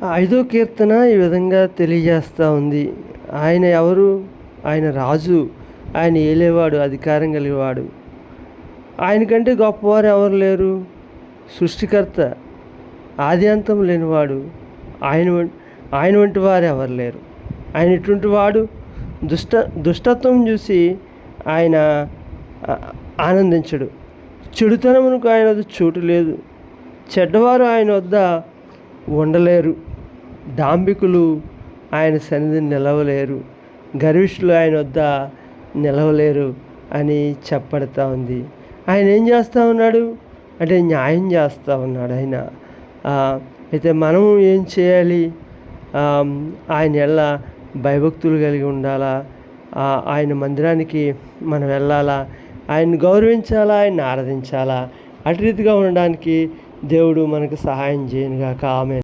ఐదో కీర్తన ఈ విధంగా తెలియజేస్తూ ఉంది. ఆయన ఎవరు? ఆయన రాజు, ఆయన ఏలేవాడు, అధికారం కలిగేవాడు. ఆయన కంటే గొప్పవారు ఎవరు లేరు. సృష్టికర్త, ఆది అంతం లేనివాడు. ఆయన వంటి వారు ఎవరు లేరు. ఆయన ఎటువంటి వాడు? దుష్టత్వం చూసి ఆయన ఆనందించడు. చెడుతనమునకు ఆయన వద్ద చోటు లేదు. చెడ్డవారు ఆయన వద్ద ఉండలేరు. డాంబికులు ఆయన సన్నిధిని నిలవలేరు. గర్విష్ఠులు ఆయన వద్ద నిలవలేరు అని చెప్పబడతా ఉంది. ఆయన ఏం చేస్తూ ఉన్నాడు అంటే న్యాయం చేస్తూ ఉన్నాడు ఆయన. అయితే మనం ఏం చేయాలి? ఆయన ఎడల భయభక్తులు కలిగి ఉండాలా. ఆయన మందిరానికి మనం వెళ్ళాలా, ఆయన్ని గౌరవించాలా, ఆయన్ని ఆరాధించాలా. అటు రీతిగా ఉండడానికి దేవుడు మనకు సహాయం చేయనుగాక. ఆమేన్.